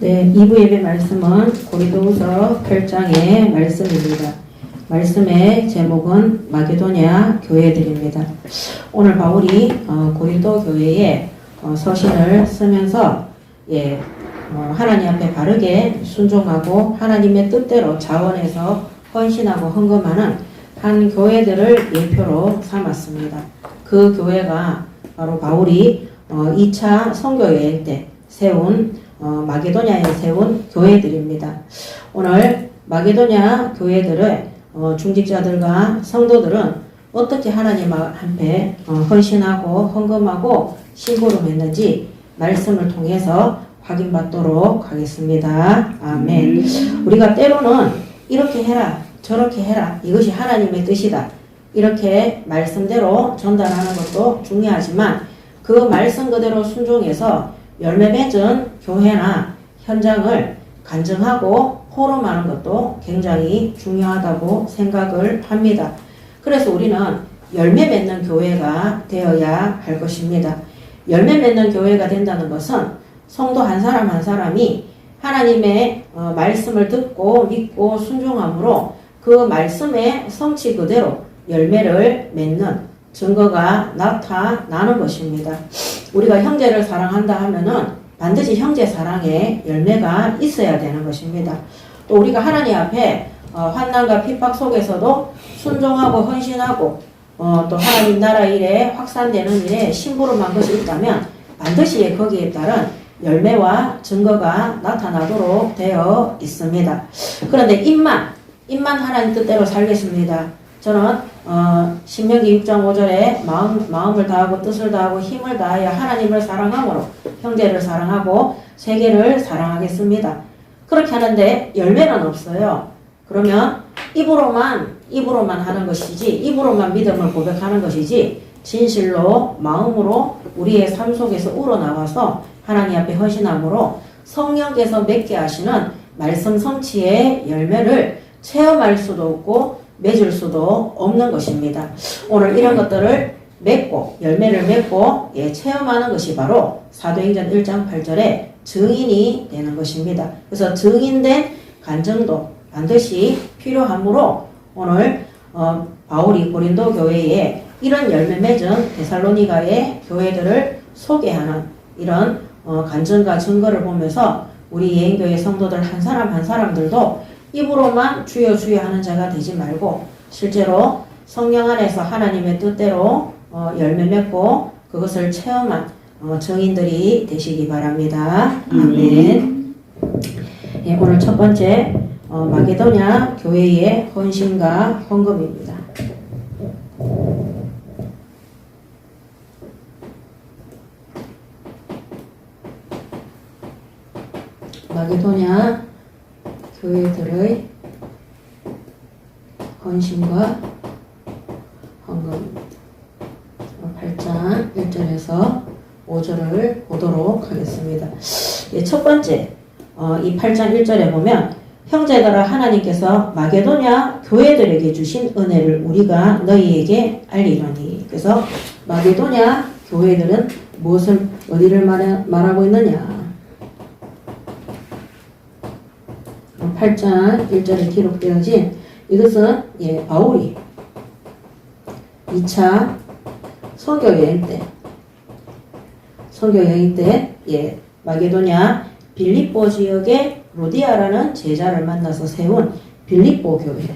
네, 2부 예배 말씀은 고린도후서 8장의 말씀입니다. 말씀의 제목은 마게도냐 교회들입니다. 오늘 바울이 고린도 교회에 서신을 쓰면서 하나님 앞에 바르게 순종하고 하나님의 뜻대로 자원해서 헌신하고 헌금하는 한 교회들을 예표로 삼았습니다. 그 교회가 바로 바울이 2차 선교여행 때 세운 마게도냐에 세운 교회들입니다. 오늘 마게도냐 교회들의 중직자들과 성도들은 어떻게 하나님 앞에 헌신하고 헌금하고 심부름했는지 말씀을 통해서 확인받도록 하겠습니다. 아멘. 우리가 때로는 이렇게 해라 저렇게 해라 이것이 하나님의 뜻이다 이렇게 말씀대로 전달하는 것도 중요하지만 그 말씀 그대로 순종해서 열매 맺은 교회나 현장을 간증하고 포럼하는 것도 굉장히 중요하다고 생각을 합니다. 그래서 우리는 열매 맺는 교회가 되어야 할 것입니다. 열매 맺는 교회가 된다는 것은 성도 한 사람 한 사람이 하나님의 말씀을 듣고 믿고 순종함으로 그 말씀의 성취 그대로 열매를 맺는 증거가 나타나는 것입니다. 우리가 형제를 사랑한다 하면은 반드시 형제 사랑에 열매가 있어야 되는 것입니다. 또 우리가 하나님 앞에 환난과 핍박 속에서도 순종하고 헌신하고 또 하나님 나라 일에 확산되는 일에 심부름한 것이 있다면 반드시 거기에 따른 열매와 증거가 나타나도록 되어 있습니다. 그런데 입만 하나님 뜻대로 살겠습니다. 저는 신명기 6장 5절에 마음을 다하고 뜻을 다하고 힘을 다하여 하나님을 사랑함으로 형제를 사랑하고 세계를 사랑하겠습니다. 그렇게 하는데 열매는 없어요. 그러면 입으로만 하는 것이지 입으로만 믿음을 고백하는 것이지 진실로 마음으로 우리의 삶 속에서 우러나와서 하나님 앞에 헌신함으로 성령께서 맺게 하시는 말씀 성취의 열매를 체험할 수도 없고 맺을 수도 없는 것입니다. 오늘 이런 것들을 맺고 열매를 맺고 체험하는 것이 바로 사도행전 1장 8절에 증인이 되는 것입니다. 그래서 증인된 간증도 반드시 필요하므로 오늘 바울이 고린도 교회에 이런 열매 맺은 데살로니가의 교회들을 소개하는 이런 간증과 증거를 보면서 우리 예인교회 성도들 한 사람 한 사람들도 입으로만 주여 주여 하는 자가 되지 말고 실제로 성령 안에서 하나님의 뜻대로 열매 맺고 그것을 체험한 증인들이 되시기 바랍니다. 아멘. 오늘 첫 번째 마게도냐 교회의 헌신과 헌금입니다. 마게도냐 교회들의 헌신과 헌금 8장 1절에서 5절을 보도록 하겠습니다. 첫 번째 이 8장 1절에 보면 형제들아 하나님께서 마게도냐 교회들에게 주신 은혜를 우리가 너희에게 알리노니. 그래서 마게도냐 교회들은 어디를 말하고 있느냐. 8장 1절에 기록되어진 이것은 바울이 2차 선교여행 때 마게도냐 빌립보 지역의 로디아라는 제자를 만나서 세운 빌립보 교회,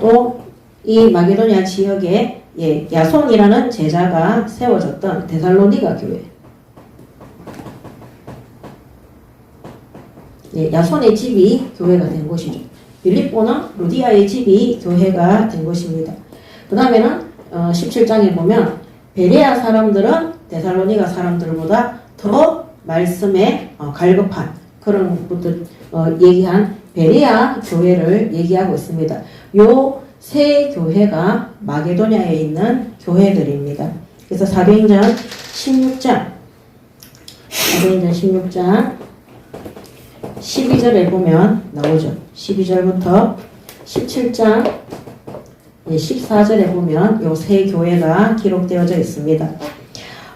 또 이 마게도냐 지역에 야손이라는 제자가 세워졌던 데살로니가 교회, 야손의 집이 교회가 된 곳이죠. 빌립보는 루디아의 집이 교회가 된 곳입니다. 그 다음에는 17장에 보면 베레아 사람들은 데살로니가 사람들보다 더 말씀에 갈급한 그런 것들 얘기한 베레아 교회를 얘기하고 있습니다. 요 세 교회가 마게도냐에 있는 교회들입니다. 그래서 사도행전 16장 12절에 보면 나오죠. 12절부터 17장 14절에 보면 요 세 교회가 기록되어져 있습니다.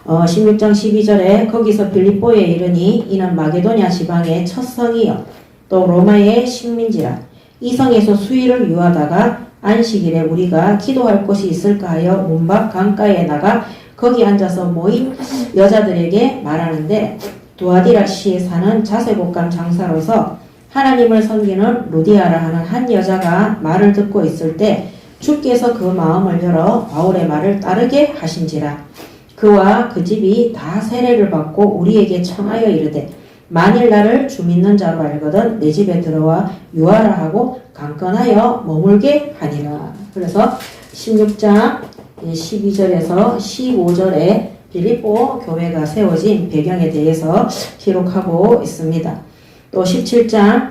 16장 12절에 거기서 빌립보에 이르니 이는 마게도냐 지방의 첫 성이요 또 로마의 식민지라. 이 성에서 수일을 유하다가 안식일에 우리가 기도할 곳이 있을까 하여 문 밖 강가에 나가 거기 앉아서 모인 여자들에게 말하는데, 두아디라시에 사는 자색옷감 장사로서 하나님을 섬기는 루디아라 하는 한 여자가 말을 듣고 있을 때 주께서 그 마음을 열어 바울의 말을 따르게 하신지라. 그와 그 집이 다 세례를 받고 우리에게 청하여 이르되, 만일 나를 주 믿는 자로 알거든 내 집에 들어와 유하라 하고 강건하여 머물게 하니라. 그래서 16장 12절에서 15절에 빌립보 교회가 세워진 배경에 대해서 기록하고 있습니다. 또 17장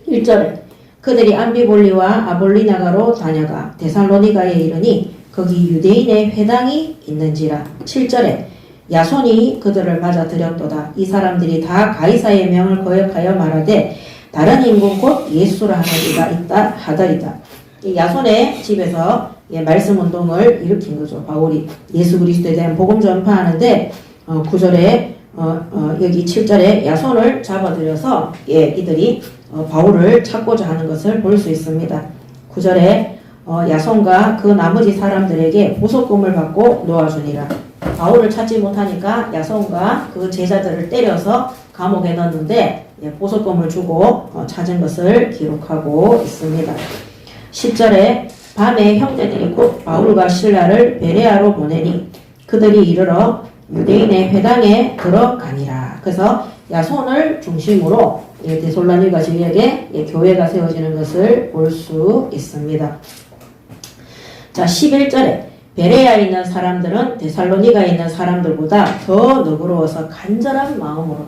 1절에 그들이 암비볼리와 아볼리나가로 다녀가 데살로니가에 이르니 거기 유대인의 회당이 있는지라. 7절에 야손이 그들을 맞아들였도다. 이 사람들이 다 가이사의 명을 거역하여 말하되 다른 인군 곧 예수라 하는 이가 있다 하더이다. 이 야손의 집에서 말씀운동을 일으킨 거죠. 바울이 예수 그리스도에 대한 복음 전파하는데 9절에 여기 7절에 야손을 잡아들여서 이들이 바울을 찾고자 하는 것을 볼 수 있습니다. 9절에 야손과 그 나머지 사람들에게 보석금을 받고 놓아주니라. 바울을 찾지 못하니까 야손과 그 제자들을 때려서 감옥에 넣었는데 보석금을 주고 찾은 것을 기록하고 있습니다. 10절에 밤에 형제들이 곧 바울과 실라를 베레아로 보내니 그들이 이르러 유대인의 회당에 들어가니라. 그래서 야손을 중심으로 데살로니가 지역에 교회가 세워지는 것을 볼 수 있습니다. 자, 11절에 베레아에 있는 사람들은 데살로니가에 있는 사람들보다 더 너그러워서 간절한 마음으로,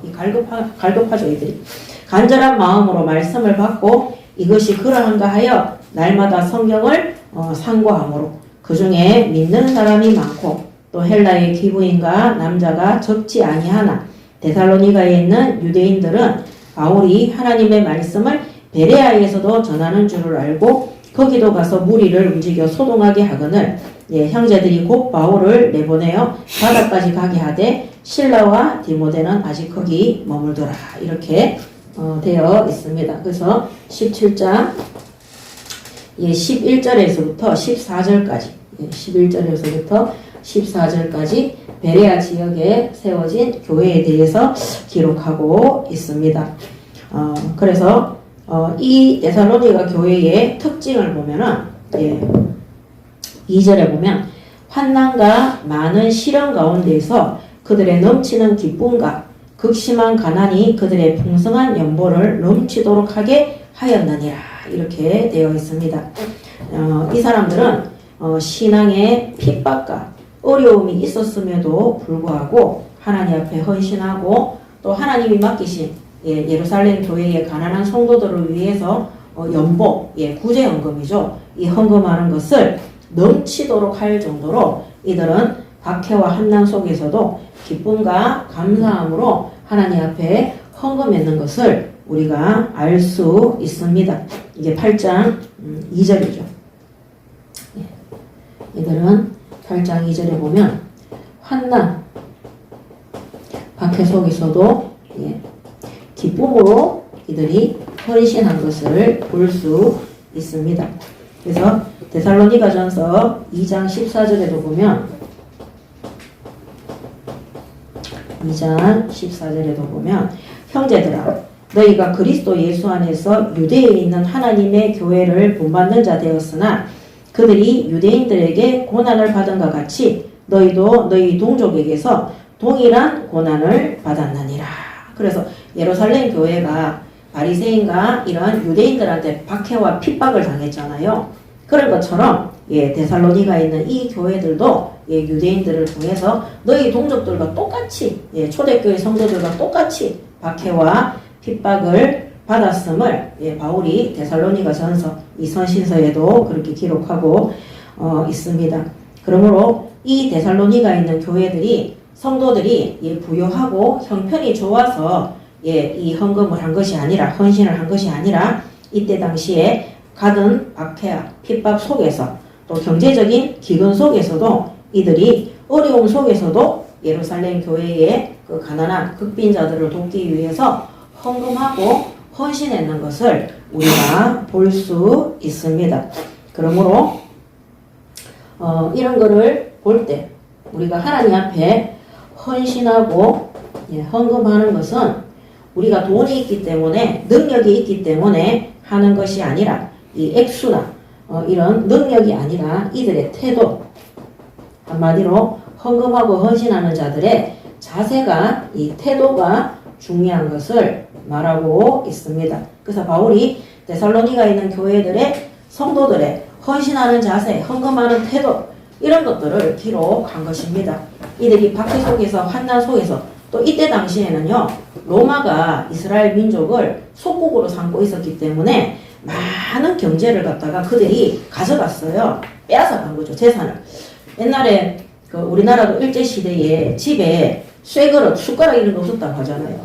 갈급하죠 이들이. 간절한 마음으로 말씀을 받고 이것이 그러한가 하여 날마다 성경을 상고하므로 그 중에 믿는 사람이 많고 또 헬라의 귀부인과 남자가 적지 아니하나 데살로니가에 있는 유대인들은 바울이 하나님의 말씀을 베레아에서도 전하는 줄을 알고 거기도 가서 무리를 움직여 소동하게 하거늘 형제들이 곧 바울을 내보내어 바다까지 가게 하되 실라와 디모데는 아직 거기 머물더라. 이렇게 되어 있습니다. 그래서 17장 11절에서부터 14절까지 11절에서부터 14절까지 베레아 지역에 세워진 교회에 대해서 기록하고 있습니다. 그래서 이 데살로니가 교회의 특징을 보면은 2절에 보면 환난과 많은 시련 가운데에서 그들의 넘치는 기쁨과 극심한 가난이 그들의 풍성한 연보를 넘치도록 하게 하였느니라. 이렇게 되어 있습니다. 이 사람들은 신앙의 핍박과 어려움이 있었음에도 불구하고 하나님 앞에 헌신하고 또 하나님이 맡기신 예루살렘 교회의 가난한 성도들을 위해서 연보, 구제 헌금이죠. 이 헌금하는 것을 넘치도록 할 정도로 이들은 박해와 환난 속에서도 기쁨과 감사함으로 하나님 앞에 헌금했는 것을 우리가 알 수 있습니다. 이게 8장 2절이죠. 이들은 8장 2절에 보면 환난, 박해 속에서도 기쁨으로 이들이 헌신한 것을 볼 수 있습니다. 그래서 데살로니가전서 2장 14절에도 보면 2장 14절에도 보면 형제들아 너희가 그리스도 예수 안에서 유대에 있는 하나님의 교회를 본받는 자 되었으나 그들이 유대인들에게 고난을 받은 것 같이 너희도 너희 동족에게서 동일한 고난을 받았느니라. 그래서 예루살렘 교회가 바리새인과 이런 유대인들한테 박해와 핍박을 당했잖아요. 그런 것처럼 데살로니가에 있는 이 교회들도 유대인들을 통해서 너희 동족들과 똑같이 초대교회 성도들과 똑같이 박해와 핍박을 받았음을 바울이 데살로니가 전서 이 선신서에도 그렇게 기록하고 있습니다. 그러므로 이 데살로니가에 있는 교회들이 성도들이 부유하고 형편이 좋아서 이 헌금을 한 것이 아니라 헌신을 한 것이 아니라 이때 당시에 가든 박해와 핍박 속에서 또 경제적인 기근 속에서도 이들이 어려움 속에서도 예루살렘 교회의 그 가난한 극빈자들을 돕기 위해서 헌금하고 헌신했는 것을 우리가 볼 수 있습니다. 그러므로 이런 거를 볼 때 우리가 하나님 앞에 헌신하고 헌금하는 것은 우리가 돈이 있기 때문에 능력이 있기 때문에 하는 것이 아니라 이 액수나 이런 능력이 아니라 이들의 태도, 한마디로 헌금하고 헌신하는 자들의 자세가, 이 태도가 중요한 것을 말하고 있습니다. 그래서 바울이 데살로니가에 있는 교회들의 성도들의 헌신하는 자세, 헌금하는 태도, 이런 것들을 기록한 것입니다. 이들이 박해 속에서, 환난 속에서, 또 이때 당시에는요, 로마가 이스라엘 민족을 속국으로 삼고 있었기 때문에 많은 경제를 갖다가 그들이 가져갔어요. 빼앗아간 거죠, 재산을. 옛날에 그 우리나라도 일제시대에 집에 쇠그릇, 숟가락 이런 거 없었다고 하잖아요.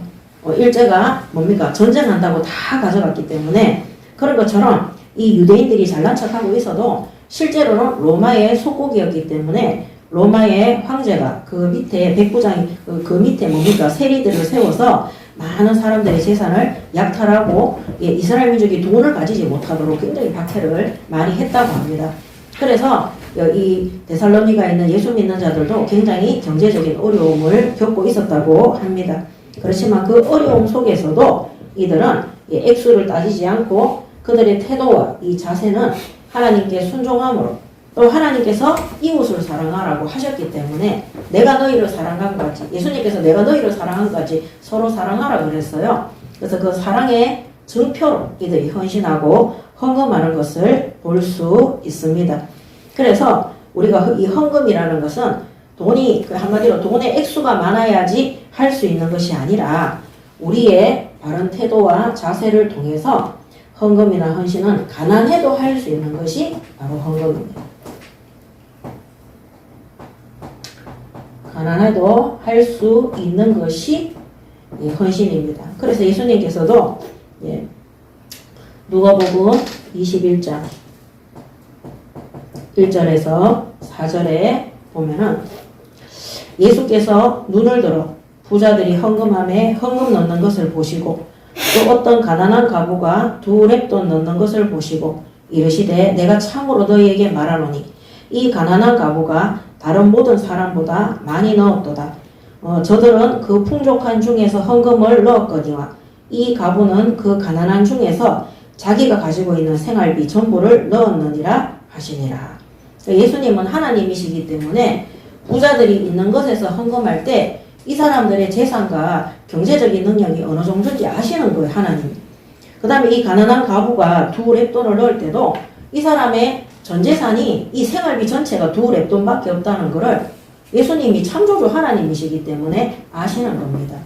일제가 뭡니까? 전쟁한다고 다 가져갔기 때문에 그런 것처럼 이 유대인들이 잘난 척하고 있어도 실제로는 로마의 속국이었기 때문에 로마의 황제가 그 밑에 백부장이 그 밑에 뭡니까? 세리들을 세워서 많은 사람들의 재산을 약탈하고 이스라엘 민족이 돈을 가지지 못하도록 굉장히 박해를 많이 했다고 합니다. 그래서 이 데살로니가에 있는 예수 믿는 자들도 굉장히 경제적인 어려움을 겪고 있었다고 합니다. 그렇지만 그 어려움 속에서도 이들은 액수를 따지지 않고 그들의 태도와 이 자세는 하나님께 순종함으로, 또 하나님께서 이웃을 사랑하라고 하셨기 때문에 내가 너희를 사랑한 것 같이, 예수님께서 내가 너희를 사랑한 것 같이 서로 사랑하라 그랬어요. 그래서 그 사랑의 증표로 이들이 헌신하고 헌금하는 것을 볼 수 있습니다. 그래서 우리가 이 헌금이라는 것은 돈이, 한마디로 돈의 액수가 많아야지 할 수 있는 것이 아니라 우리의 바른 태도와 자세를 통해서 헌금이나 헌신은 가난해도 할 수 있는 것이 바로 헌금입니다. 가난해도 할 수 있는 것이 헌신입니다. 그래서 예수님께서도 누가복음 21장 1절에서 4절에 보면은 예수께서 눈을 들어 부자들이 헌금함에 헌금 넣는 것을 보시고 또 어떤 가난한 과부가 2렙돈 넣는 것을 보시고 이르시되 내가 참으로 너희에게 말하노니 이 가난한 과부가 다른 모든 사람보다 많이 넣었도다. 저들은 그 풍족한 중에서 헌금을 넣었거니와 이 과부는 그 가난한 중에서 자기가 가지고 있는 생활비 전부를 넣었느니라 하시니라. 예수님은 하나님이시기 때문에 부자들이 있는 것에서 헌금할 때 이 사람들의 재산과 경제적인 능력이 어느 정도인지 아시는 거예요, 하나님. 그 다음에 이 가난한 과부가 2렙돈을 넣을 때도 이 사람의 전 재산이 이 생활비 전체가 2렙돈밖에 없다는 것을 예수님이 창조주 하나님이시기 때문에 아시는 겁니다.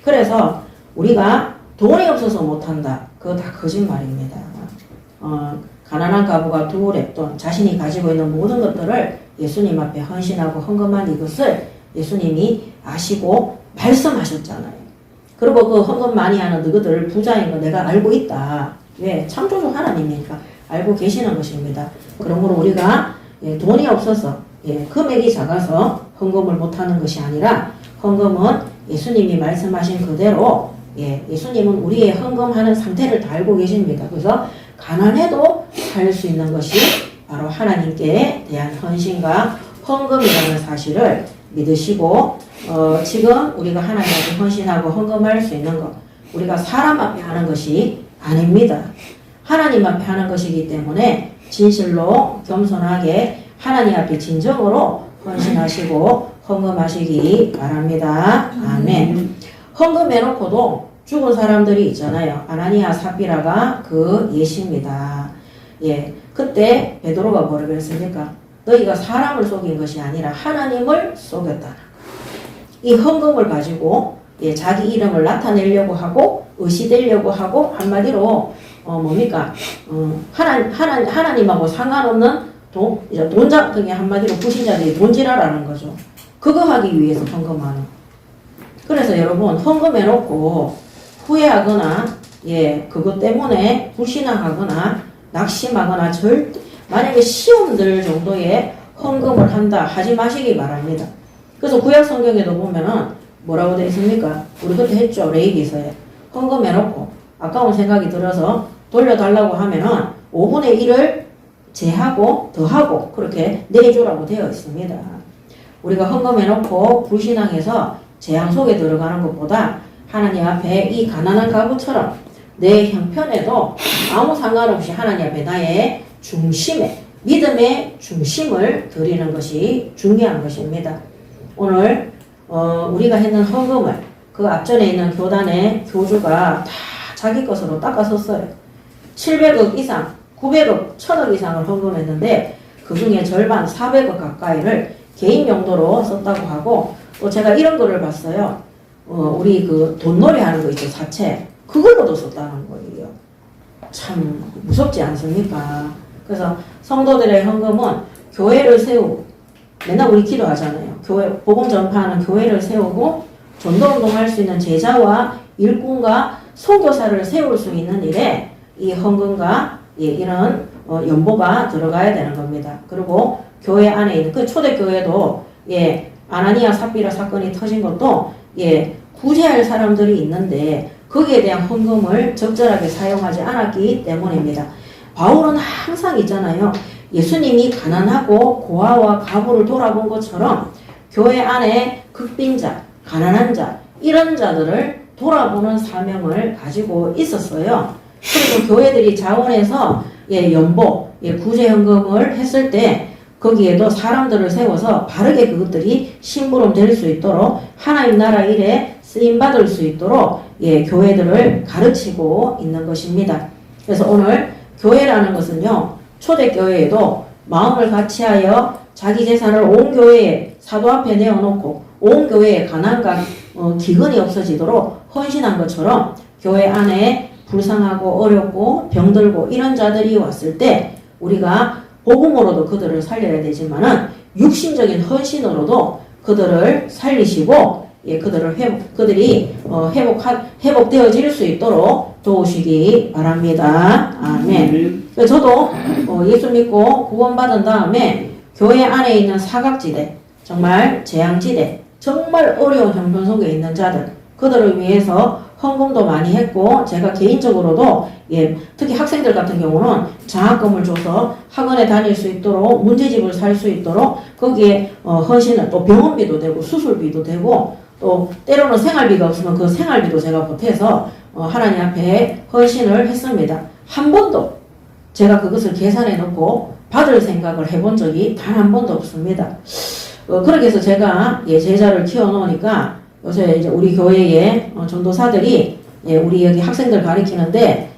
그래서 우리가 돈이 없어서 못한다. 그거 다 거짓말입니다. 가난한 과부가 2렙돈, 자신이 가지고 있는 모든 것들을 예수님 앞에 헌신하고 헌금한 이것을 예수님이 아시고 말씀하셨잖아요. 그리고 그 헌금 많이 하는 너희들 부자인 거 내가 알고 있다. 왜? 창조주 하나님이니까 알고 계시는 것입니다. 그러므로 우리가 돈이 없어서 금액이 작아서 헌금을 못하는 것이 아니라 헌금은 예수님이 말씀하신 그대로 예수님은 우리의 헌금하는 상태를 다 알고 계십니다. 그래서 가난해도 할 수 있는 것이 바로 하나님께 대한 헌신과 헌금이라는 사실을 믿으시고 지금 우리가 하나님 앞에 헌신하고 헌금할 수 있는 것, 우리가 사람 앞에 하는 것이 아닙니다. 하나님 앞에 하는 것이기 때문에 진실로 겸손하게 하나님 앞에 진정으로 헌신하시고 헌금하시기 바랍니다. 아멘. 헌금해놓고도 죽은 사람들이 있잖아요. 아나니아 삽비라가 그 예시입니다. 그때 베드로가 뭐라고 했습니까? 너희가 사람을 속인 것이 아니라 하나님을 속였다. 이 헌금을 가지고 자기 이름을 나타내려고 하고 의시되려고 하고 한마디로 뭡니까? 하나님하고 상관없는 돈자 그게 한마디로 불신자들이 돈질하라는 거죠. 그거 하기 위해서 헌금하는. 그래서 여러분 헌금해놓고 후회하거나 그것 때문에 불신앙하거나 낙심하거나 만약에 시험들 정도의 헌금을 한다 하지 마시기 바랍니다. 그래서 구약 성경에도 보면은 뭐라고 되어 있습니까? 우리 그때 했죠. 레위기서에. 헌금해놓고 아까운 생각이 들어서 돌려달라고 하면은 5분의 1을 제하고 더하고 그렇게 내주라고 되어 있습니다. 우리가 헌금해놓고 불신앙해서 재앙 속에 들어가는 것보다 하나님 앞에 이 가난한 가부처럼 내 형편에도 아무 상관없이 하나님 앞에 나의 중심에 믿음의 중심을 드리는 것이 중요한 것입니다. 오늘 우리가 했는 헌금을 그 앞전에 있는 교단의 교주가 다 자기 것으로 닦아섰어요. 700억 이상, 900억, 1000억 이상을 헌금했는데 그 중에 절반 400억 가까이를 개인 용도로 썼다고 하고 또 제가 이런 거를 봤어요. 우리 그 돈놀이 하는 거 있죠, 사채. 그걸로도 썼다는 거예요. 참 무섭지 않습니까? 그래서 성도들의 헌금은 교회를 세우고 맨날 우리 기도하잖아요. 교회 복음 전파하는 교회를 세우고 전도운동할 수 있는 제자와 일꾼과 선교사를 세울 수 있는 일에 이 헌금과 이런 연보가 들어가야 되는 겁니다. 그리고 교회 안에 있는 그 초대교회도 아나니아 삽비라 사건이 터진 것도 구제할 사람들이 있는데 거기에 대한 헌금을 적절하게 사용하지 않았기 때문입니다. 바울은 항상 있잖아요. 예수님이 가난하고 고아와 가부를 돌아본 것처럼 교회 안에 극빈자, 가난한 자 이런 자들을 돌아보는 사명을 가지고 있었어요. 그리고 교회들이 자원해서 연보, 구제헌금을 했을 때 거기에도 사람들을 세워서 바르게 그것들이 심부름 될 수 있도록 하나님 나라 일에 쓰임받을 수 있도록 교회들을 가르치고 있는 것입니다. 그래서 오늘 교회라는 것은요, 초대교회에도 마음을 같이하여 자기 재산을 온 교회에 사도 앞에 내어놓고 온 교회에 가난과 기근이 없어지도록 헌신한 것처럼 교회 안에 불쌍하고 어렵고 병들고 이런 자들이 왔을 때 우리가 복음으로도 그들을 살려야 되지만은 육신적인 헌신으로도 그들을 살리시고 그들이 회복되어질 수 있도록 도우시기 바랍니다. 아멘. 저도 예수 믿고 구원받은 다음에 교회 안에 있는 사각지대, 정말 재앙지대, 정말 어려운 형편 속에 있는 자들, 그들을 위해서 헌금도 많이 했고 제가 개인적으로도 특히 학생들 같은 경우는 장학금을 줘서 학원에 다닐 수 있도록 문제집을 살 수 있도록 거기에 헌신을 또 병원비도 되고 수술비도 되고 또 때로는 생활비가 없으면 그 생활비도 제가 보태서 하나님 앞에 헌신을 했습니다. 한 번도 제가 그것을 계산해 놓고 받을 생각을 해본 적이 단 한 번도 없습니다. 그렇게 해서 제가 제자를 키워 놓으니까 요새 이제 우리 교회에 전도사들이 우리 여기 학생들 가르치는데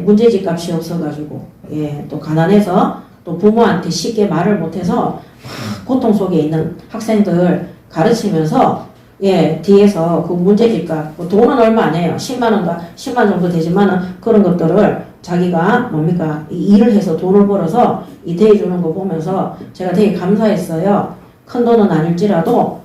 문제집 값이 없어가지고 또 가난해서 또 부모한테 쉽게 말을 못해서 고통 속에 있는 학생들 가르치면서 뒤에서 그 문제집 값 돈은 얼마 안 해요. 10만 정도 되지만은 그런 것들을 자기가 뭡니까 일을 해서 돈을 벌어서 대해주는 거 보면서 제가 되게 감사했어요. 큰 돈은 아닐지라도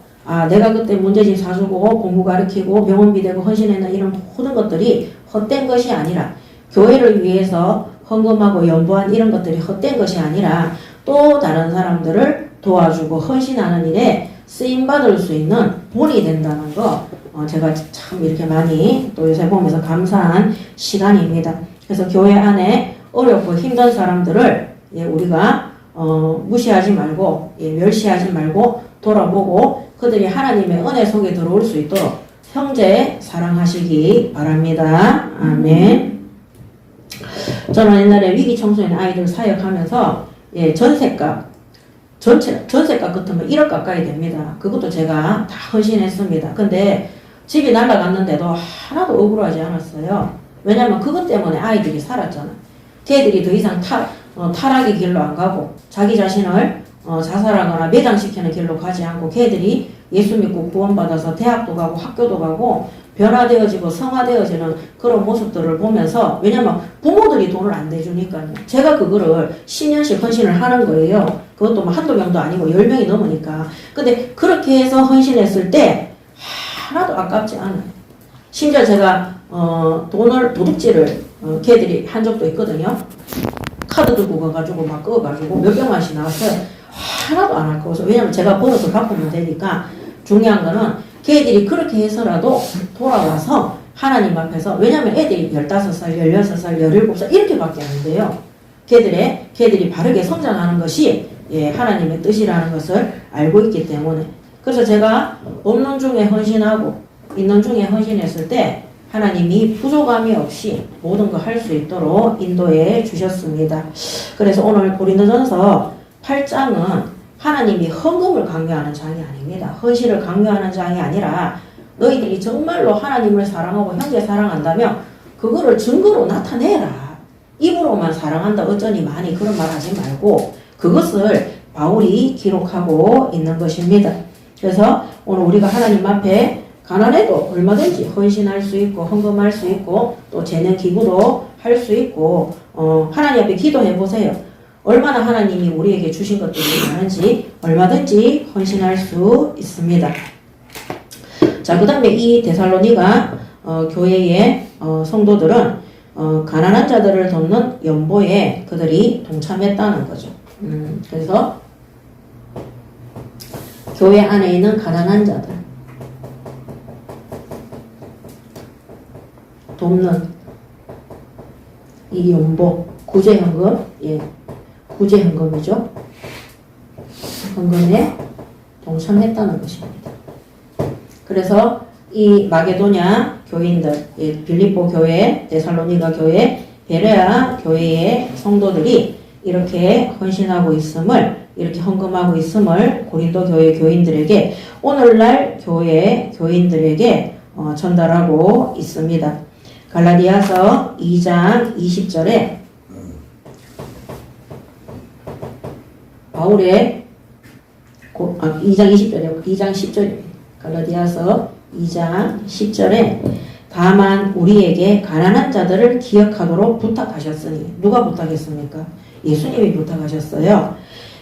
내가 그때 문제집 사주고 공부 가르치고 병원비 되고 헌신했는 이런 모든 것들이 헛된 것이 아니라 교회를 위해서 헌금하고 연보한 이런 것들이 헛된 것이 아니라 또 다른 사람들을 도와주고 헌신하는 일에 쓰임받을 수 있는 본이 된다는 거 제가 참 이렇게 많이 또 요새 보면서 감사한 시간입니다. 그래서 교회 안에 어렵고 힘든 사람들을 우리가 무시하지 말고 멸시하지 말고 돌아보고 그들이 하나님의 은혜 속에 들어올 수 있도록 형제 사랑하시기 바랍니다. 아멘. 저는 옛날에 위기 청소년 아이들 사역하면서 전세값 같으면 1억 가까이 됩니다. 그것도 제가 다 헌신했습니다. 근데 집이 날아갔는데도 하나도 억울하지 않았어요. 왜냐면 그것 때문에 아이들이 살았잖아. 걔들이 더 이상 타락의 길로 안 가고 자기 자신을 자살하거나 매장시키는 길로 가지 않고 걔들이 예수 믿고 구원받아서 대학도 가고 학교도 가고 변화되어지고 성화되어지는 그런 모습들을 보면서 왜냐면 부모들이 돈을 안 대주니까요. 제가 그거를 10년씩 헌신을 하는 거예요. 그것도 뭐 한두 명도 아니고 10명이 넘으니까. 근데 그렇게 해서 헌신했을 때 하나도 아깝지 않아요. 심지어 제가 도둑질을 걔들이 한 적도 있거든요. 카드 들고 가가지고 막 꺼가지고 몇 병만씩 나왔어요. 하나도 안 아까워서. 왜냐면 제가 벌어서 갚으면 되니까 중요한 거는 걔들이 그렇게 해서라도 돌아와서 하나님 앞에서, 왜냐면 애들이 15살, 16살, 17살 이렇게밖에 안 돼요. 걔들이 바르게 성장하는 것이 하나님의 뜻이라는 것을 알고 있기 때문에. 그래서 제가 없는 중에 헌신하고 있는 중에 헌신했을 때 하나님이 부족함이 없이 모든 거 할 수 있도록 인도해 주셨습니다. 그래서 오늘 고린도전서 8장은 하나님이 헌금을 강요하는 장이 아닙니다. 헌신을 강요하는 장이 아니라 너희들이 정말로 하나님을 사랑하고 형제 사랑한다면 그거를 증거로 나타내라. 입으로만 사랑한다 어쩌니 많이 그런 말 하지 말고 그것을 바울이 기록하고 있는 것입니다. 그래서 오늘 우리가 하나님 앞에 가난해도 얼마든지 헌신할 수 있고 헌금할 수 있고 또 재능 기부도 할 수 있고 하나님 앞에 기도해 보세요. 얼마나 하나님이 우리에게 주신 것들이 많은지 얼마든지 헌신할 수 있습니다. 자, 그 다음에 이 데살로니가 교회의 성도들은 가난한 자들을 돕는 연보에 그들이 동참했다는 거죠. 그래서 교회 안에 있는 가난한 자들 돕는 이 연보, 구제헌금, 구제헌금이죠. 헌금에 동참했다는 것입니다. 그래서 이 마게도냐 교인들, 빌립보 교회, 데살로니가 교회, 베레아 교회의 성도들이 이렇게 헌신하고 있음을, 이렇게 헌금하고 있음을 고린도 교회 교인들에게, 오늘날 교회 교인들에게 전달하고 있습니다. 갈라디아서 2장 20절에 바울의 2장 20절에 2장 10절입니다. 갈라디아서 2장 10절에 다만 우리에게 가난한 자들을 기억하도록 부탁하셨으니, 누가 부탁했습니까? 예수님이 부탁하셨어요.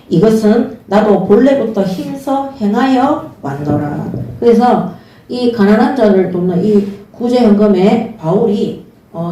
이것은 나도 본래부터 힘써 행하여 왔노라. 그래서 이 가난한 자를 돕는 이 구제헌금에 바울이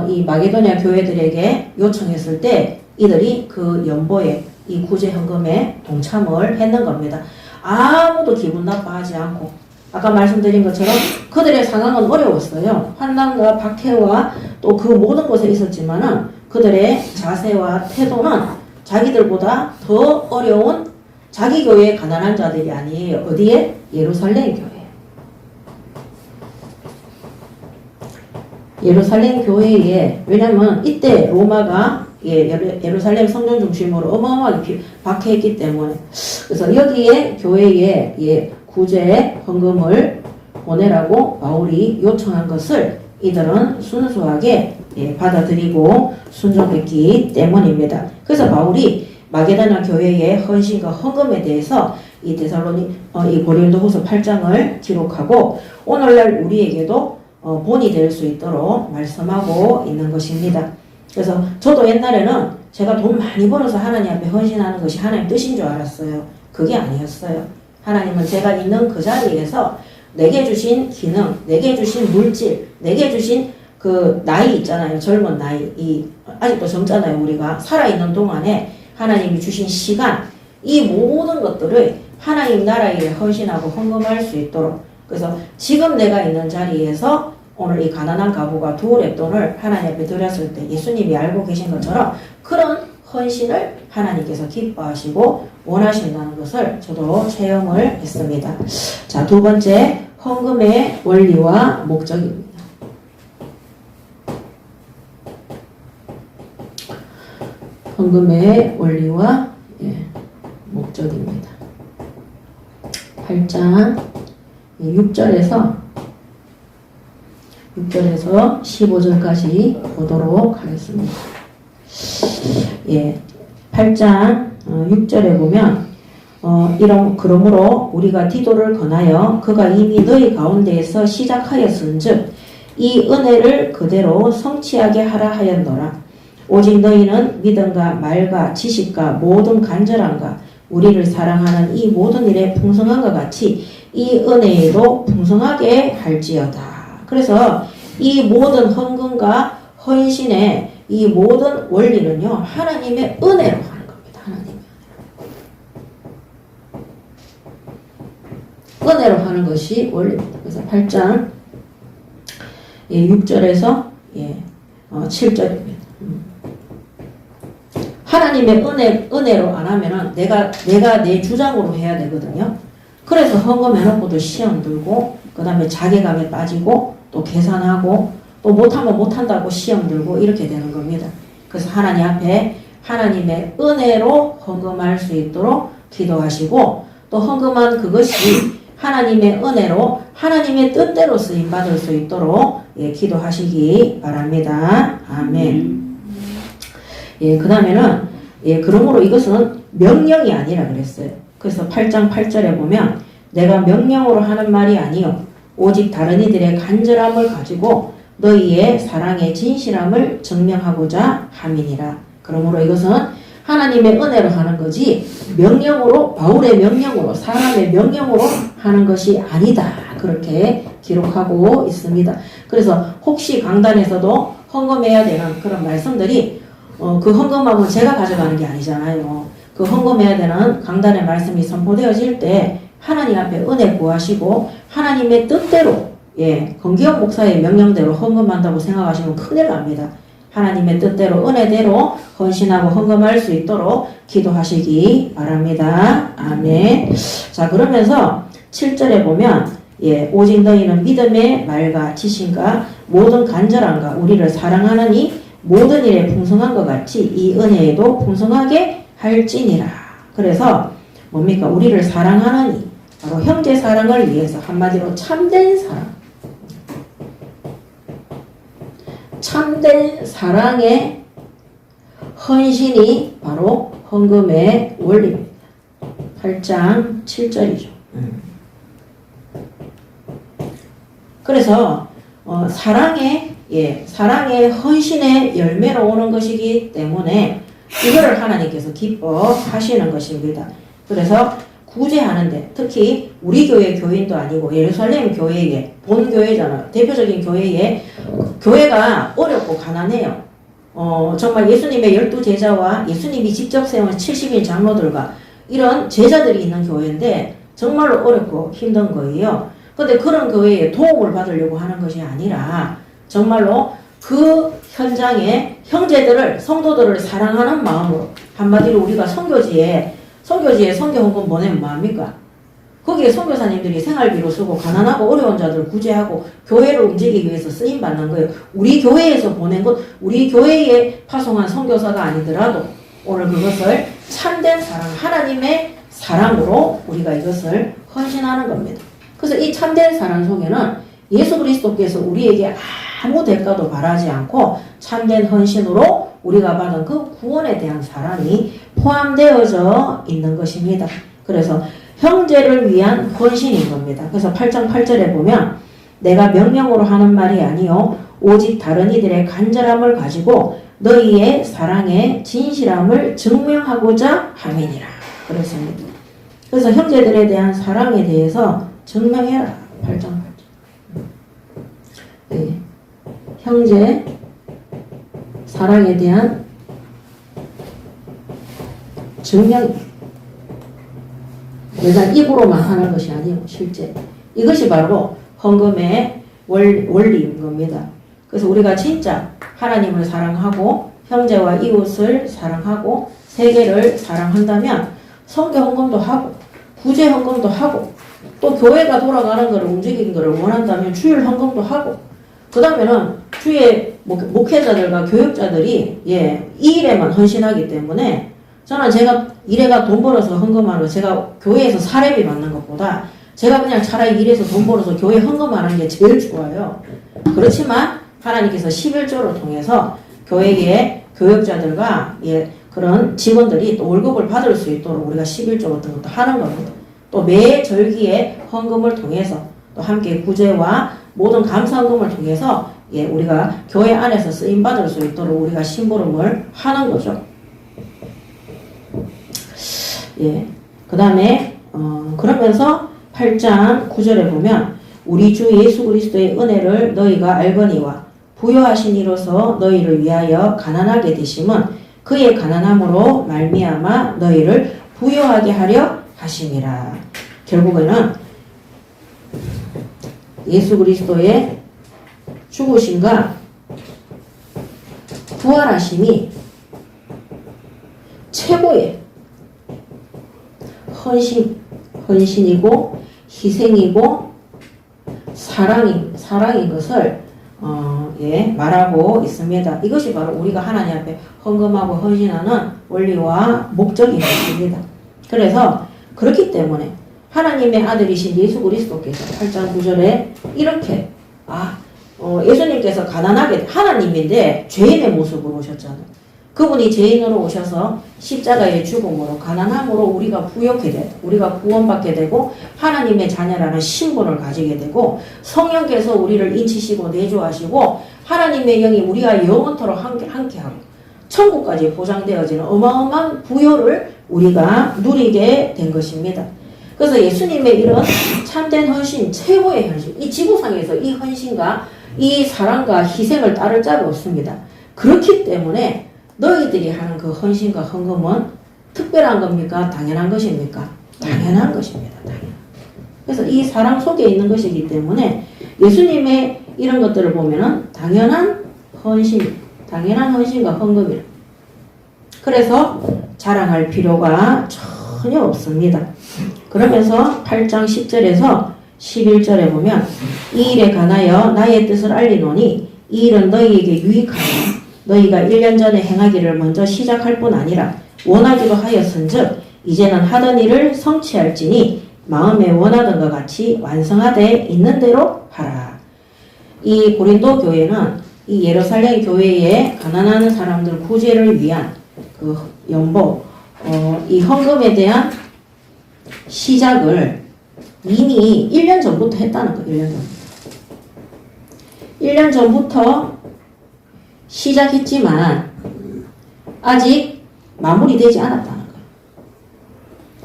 이 마게도냐 교회들에게 요청했을 때 이들이 그 연보에 이 구제헌금에 동참을 했는 겁니다. 아무도 기분 나빠하지 않고, 아까 말씀드린 것처럼 그들의 상황은 어려웠어요. 환난과 박해와 또 그 모든 곳에 있었지만은 그들의 자세와 태도는 자기들보다 더 어려운 자기 교회의 가난한 자들이 아니에요. 어디에? 예루살렘 교회. 예루살렘 교회에, 왜냐면 이때 로마가 예루살렘 성전 중심으로 어마어마하게 박해했기 때문에, 그래서 여기에 교회에 구제 헌금을 보내라고 바울이 요청한 것을 이들은 순수하게 받아들이고 순종했기 때문입니다. 그래서 바울이 마게도냐 교회의 헌신과 헌금에 대해서 이 고린도후서 8장을 기록하고 오늘날 우리에게도 본이 될 수 있도록 말씀하고 있는 것입니다. 그래서 저도 옛날에는 제가 돈 많이 벌어서 하나님 앞에 헌신하는 것이 하나님 뜻인 줄 알았어요. 그게 아니었어요. 하나님은 제가 있는 그 자리에서 내게 주신 기능, 내게 주신 물질, 내게 주신 그 나이 있잖아요. 젊은 나이. 아직도 젊잖아요. 우리가 살아있는 동안에 하나님이 주신 시간, 이 모든 것들을 하나님 나라에 헌신하고 헌금할 수 있도록, 그래서 지금 내가 있는 자리에서 오늘 이 가난한 가부가 두 랩돈을 하나님 앞에 드렸을 때 예수님이 알고 계신 것처럼 그런 헌신을 하나님께서 기뻐하시고 원하신다는 것을 저도 체험을 했습니다. 자, 두 번째, 헌금의 원리와 목적입니다. 헌금의 원리와 목적입니다. 8장 6절에서 15절까지 보도록 하겠습니다. 8장 6절에 보면 그러므로 우리가 디도를 권하여 그가 이미 너희 가운데에서 시작하였은즉 이 은혜를 그대로 성취하게 하라 하였노라. 오직 너희는 믿음과 말과 지식과 모든 간절함과 우리를 사랑하는 이 모든 일에 풍성함과 같이 이 은혜에도 풍성하게 할지어다. 그래서 이 모든 헌금과 헌신의 이 모든 원리는요, 하나님의 은혜로 하는 겁니다. 하나님의 은혜로 하는 것이 원리입니다. 그래서 8장 6절에서 7절입니다. 하나님의 은혜로 안 하면은 내가 내 주장으로 해야 되거든요. 그래서 헌금해놓고도 시험 들고, 그 다음에 자괴감에 빠지고, 또 계산하고, 또 못하면 못한다고 시험 들고, 이렇게 되는 겁니다. 그래서 하나님 앞에 하나님의 은혜로 헌금할 수 있도록 기도하시고, 또 헌금한 그것이 하나님의 은혜로 하나님의 뜻대로 쓰임받을 수 있도록 기도하시기 바랍니다. 아멘. 그 다음에는 그러므로 이것은 명령이 아니라 그랬어요. 그래서 8장 8절에 보면 내가 명령으로 하는 말이 아니요 오직 다른 이들의 간절함을 가지고 너희의 사랑의 진실함을 증명하고자 함이니라. 그러므로 이것은 하나님의 은혜로 하는 거지 명령으로, 바울의 명령으로, 사람의 명령으로 하는 것이 아니다. 그렇게 기록하고 있습니다. 그래서 혹시 강단에서도 헌금해야 되는 그런 말씀들이 그 헌금하고 제가 가져가는 게 아니잖아요. 그 헌금해야 되는 강단의 말씀이 선포되어질 때 하나님 앞에 은혜 구하시고 하나님의 뜻대로 권기영 목사의 명령대로 헌금한다고 생각하시면 큰일 납니다. 하나님의 뜻대로 은혜대로 헌신하고 헌금할 수 있도록 기도하시기 바랍니다. 아멘. 자, 그러면서 7절에 보면 오직 너희는 믿음의 말과 지심과 모든 간절함과 우리를 사랑하느니 모든 일에 풍성한 것 같이 이 은혜에도 풍성하게 할지니라. 그래서 뭡니까? 우리를 사랑하느니 바로 형제 사랑을 위해서, 한마디로 참된 사랑, 참된 사랑의 헌신이 바로 헌금의 원리입니다. 8장 7절이죠. 그래서 사랑의 헌신의 열매로 오는 것이기 때문에 이거를 하나님께서 기뻐하시는 것입니다. 그래서 구제하는데, 특히 우리 교회 교인도 아니고 예루살렘 교회에, 본 교회잖아요. 대표적인 교회에, 교회가 어렵고 가난해요. 정말 예수님의 12제자와 예수님이 직접 세운 70인 장로들과 이런 제자들이 있는 교회인데 정말로 어렵고 힘든 거예요. 근데 그런 교회에 도움을 받으려고 하는 것이 아니라 정말로 그 현장에 형제들을, 성도들을 사랑하는 마음으로, 한마디로 우리가 선교지에 선교헌금 보내면 뭐합니까? 거기에 선교사님들이 생활비로 쓰고 가난하고 어려운 자들 구제하고 교회를 움직이기 위해서 쓰임받는 거예요. 우리 교회에서 보낸 것, 우리 교회에 파송한 선교사가 아니더라도 오늘 그것을 참된 사랑, 하나님의 사랑으로 우리가 이것을 헌신하는 겁니다. 그래서 이 참된 사랑 속에는 예수 그리스도께서 우리에게 아무 대가도 바라지 않고 참된 헌신으로 우리가 받은 그 구원에 대한 사랑이 포함되어져 있는 것입니다. 그래서 형제를 위한 헌신인 겁니다. 그래서 8장 8절에 보면 내가 명령으로 하는 말이 아니요 오직 다른 이들의 간절함을 가지고 너희의 사랑의 진실함을 증명하고자 함이니라. 그렇습니다. 그래서 형제들에 대한 사랑에 대해서 증명해라. 8장 8절. 형제 사랑에 대한 증명, 내가 입으로만 하는 것이 아니고 실제 이것이 바로 헌금의 원리인 겁니다. 그래서 우리가 진짜 하나님을 사랑하고 형제와 이웃을 사랑하고 세계를 사랑한다면 선교 헌금도 하고 구제 헌금도 하고 또 교회가 돌아가는 것을 움직이는 것을 원한다면 주일 헌금도 하고 그 다음에는 주의 목회자들과 교육자들이 이 일에만 헌신하기 때문에 저는 제가 일해가 돈 벌어서 헌금하는 거, 제가 교회에서 사례비 받는 것보다 제가 그냥 차라리 일해서 돈 벌어서 교회 헌금하는 게 제일 좋아요. 그렇지만 하나님께서 11조를 통해서 교회의 교육자들과 그런 직원들이 또 월급을 받을 수 있도록 우리가 11조 같은 것도 하는 겁니다. 또 매 절기에 헌금을 통해서 또 함께 구제와 모든 감사헌금을 통해서 우리가 교회 안에서 쓰임받을 수 있도록 우리가 심부름을 하는 거죠. 그 다음에 그러면서 8장 9절에 보면 우리 주 예수 그리스도의 은혜를 너희가 알거니와 부요하신 이로서 너희를 위하여 가난하게 되심은 그의 가난함으로 말미암아 너희를 부요하게 하려 하심이라. 결국에는 예수 그리스도의 죽으심과 부활하심이 최고의 헌신이고 희생이고 사랑인 것을 말하고 있습니다. 이것이 바로 우리가 하나님 앞에 헌금하고 헌신하는 원리와 목적인 것입니다. 그래서 그렇기 때문에 하나님의 아들이신 예수 그리스도께서 8장 9절에 이렇게 예수님께서 가난하게 하나님인데 죄인의 모습으로 오셨잖아요. 그분이 죄인으로 오셔서 십자가의 죽음으로 가난함으로 우리가 부욕하게 되고 우리가 구원받게 되고 하나님의 자녀라는 신분을 가지게 되고 성령께서 우리를 인치시고 내주하시고 하나님의 영이 우리가 영원토록 함께하고 천국까지 보장되어지는 어마어마한 부요를 우리가 누리게 된 것입니다. 그래서 예수님의 이런 참된 헌신, 최고의 헌신, 이 지구상에서 이 헌신과 이 사랑과 희생을 따를 자가 없습니다. 그렇기 때문에 너희들이 하는 그 헌신과 헌금은 특별한 겁니까? 당연한 것입니까? 당연한 것입니다. 그래서 이 사랑 속에 있는 것이기 때문에 예수님의 이런 것들을 보면은 당연한 헌신과 헌금이라. 그래서 자랑할 필요가 전혀 없습니다. 그러면서 8장 10절에서 11절에 보면 이 일에 관하여 나의 뜻을 알리노니 이 일은 너희에게 유익하며 너희가 1년 전에 행하기를 먼저 시작할 뿐 아니라 원하기도 하였은즉 이제는 하던 일을 성취할지니 마음에 원하던 것 같이 완성하되 있는 대로 하라. 이 고린도 교회는 이 예루살렘 교회에 가난한 사람들 구제를 위한 그 연보, 이 헌금에 대한 시작을 이미 1년 전부터 했다는 거예요. 1년 전부터 시작했지만 아직 마무리되지 않았다는 거예요.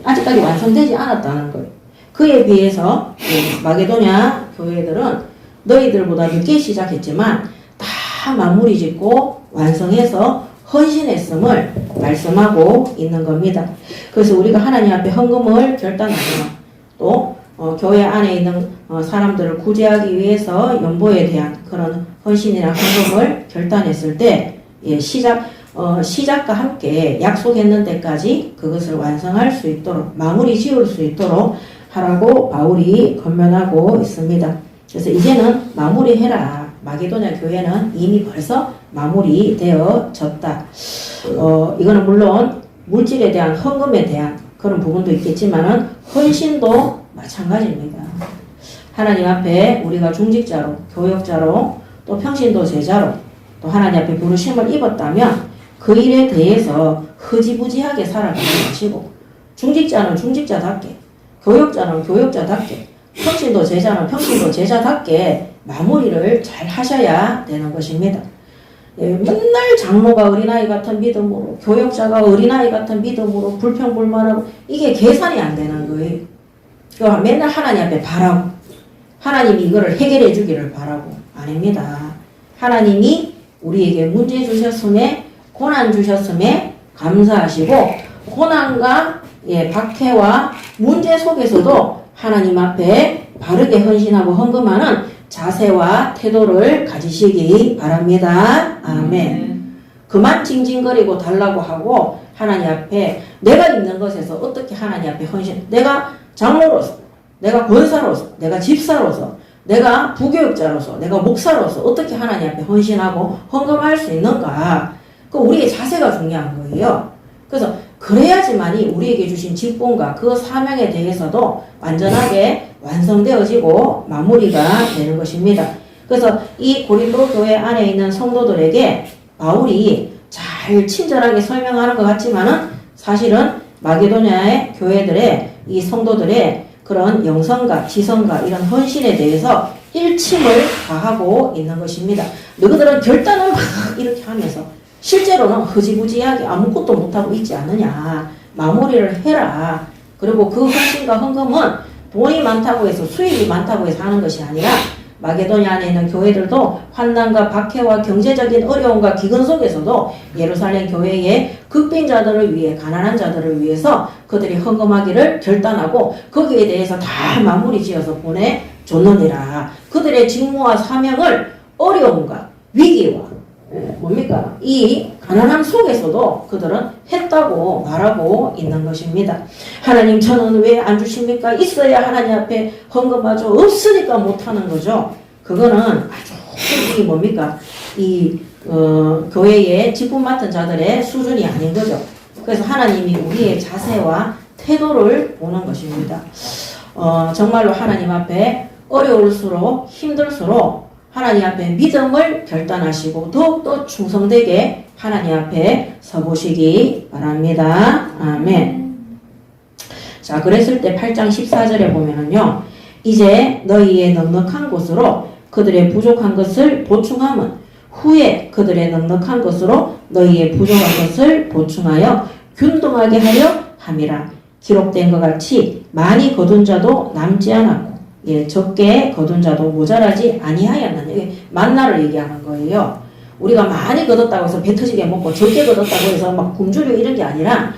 아직까지 완성되지 않았다는 거예요. 그에 비해서 마게도냐 교회들은 너희들보다 늦게 시작했지만 다 마무리 짓고 완성해서 헌신했음을 말씀하고 있는 겁니다. 그래서 우리가 하나님 앞에 헌금을 결단하거나 또 교회 안에 있는 사람들을 구제하기 위해서 연보에 대한 그런 헌신이나 헌금을 결단했을 때 시작과 함께 약속했는 데까지 그것을 완성할 수 있도록 마무리 지을 수 있도록 하라고 바울이 권면하고 있습니다. 그래서 이제는 마무리해라. 마게도냐 교회는 이미 벌써 마무리되어졌다. 이거는 물론 물질에 대한 헌금에 대한 그런 부분도 있겠지만은 헌신도 마찬가지입니다. 하나님 앞에 우리가 중직자로, 교역자로, 또 평신도 제자로 또 하나님 앞에 부르심을 입었다면 그 일에 대해서 흐지부지하게 살아가지 마시고 중직자는 중직자답게, 교역자는 교역자답게, 평신도 제자는 평신도 제자답게 마무리를 잘 하셔야 되는 것입니다. 맨날 장로가 어린아이 같은 믿음으로, 교역자가 어린아이 같은 믿음으로 불평불만하고 이게 계산이 안 되는 거예요. 맨날 하나님 앞에 바라고 하나님이 이거를 해결해 주기를 바라고 아닙니다. 하나님이 우리에게 문제 주셨음에 고난 주셨음에 감사하시고 고난과 박해와 문제 속에서도 하나님 앞에 바르게 헌신하고 헌금하는 자세와 태도를 가지시기 바랍니다. 아멘. 그만 징징거리고 달라고 하고 하나님 앞에 내가 있는 것에서 어떻게 하나님 앞에 헌신, 내가 장로로서, 내가 권사로서, 내가 집사로서, 내가 부교육자로서, 내가 목사로서 어떻게 하나님 앞에 헌신하고 헌금할 수 있는가. 그 우리의 자세가 중요한 거예요. 그래서 그래야지만이 우리에게 주신 직분과 그 사명에 대해서도 완전하게 완성되어지고 마무리가 되는 것입니다. 그래서 이 고린도 교회 안에 있는 성도들에게 바울이 잘 친절하게 설명하는 것 같지만은 사실은 마게도냐의 교회들의 이 성도들의 그런 영성과 지성과 이런 헌신에 대해서 일침을 다하고 있는 것입니다. 너희들은 결단을 막 이렇게 하면서 실제로는 흐지부지하게 아무것도 못하고 있지 않느냐. 마무리를 해라. 그리고 그 헌신과 헌금은 돈이 많다고 해서 수익이 많다고 해서 하는 것이 아니라 마게도냐 안에 있는 교회들도 환난과 박해와 경제적인 어려움과 기근 속에서도 예루살렘 교회의 극빈자들을 위해 가난한 자들을 위해서 그들이 헌금하기를 결단하고 거기에 대해서 다 마무리 지어서 줬느니라. 그들의 직무와 사명을 어려움과 위기와 뭡니까? 이 가난함 속에서도 그들은 했다고 말하고 있는 것입니다. 하나님 저는 왜 안 주십니까? 있어야 하나님 앞에 헌금하죠. 없으니까 못하는 거죠. 그거는 아주 뭡니까? 교회의 직분 맡은 자들의 수준이 아닌 거죠. 그래서 하나님이 우리의 자세와 태도를 보는 것입니다. 정말로 하나님 앞에 어려울수록 힘들수록 하나님 앞에 믿음을 결단하시고 더욱더 충성되게 하나님 앞에 서보시기 바랍니다. 아멘. 자, 그랬을 때 8장 14절에 보면은요. 이제 너희의 넉넉한 것으로 그들의 부족한 것을 보충함은 후에 그들의 넉넉한 것으로 너희의 부족한 것을 보충하여 균등하게 하려 함이라. 기록된 것 같이 많이 거둔 자도 남지 않았고 적게 거둔 자도 모자라지 아니하였느냐. 만나를 얘기하는 거예요. 우리가 많이 거뒀다고 해서 배 터지게 먹고 적게 거뒀다고 해서 막 굶주려 이런 게 아니라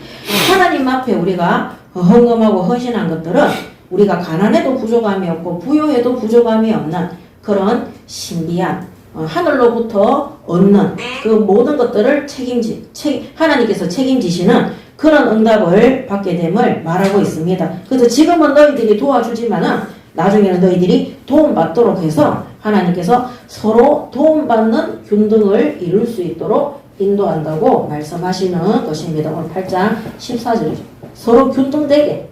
하나님 앞에 우리가 헌금하고 헌신한 것들은 우리가 가난해도 부족함이 없고 부요해도 부족함이 없는 그런 신비한 하늘로부터 얻는 그 모든 것들을 하나님께서 책임지시는 그런 응답을 받게 됨을 말하고 있습니다. 그래서 지금은 너희들이 도와주지만은 나중에는 너희들이 도움받도록 해서 하나님께서 서로 도움받는 균등을 이룰 수 있도록 인도한다고 말씀하시는 것입니다. 오늘 8장 14절이죠. 서로 균등되게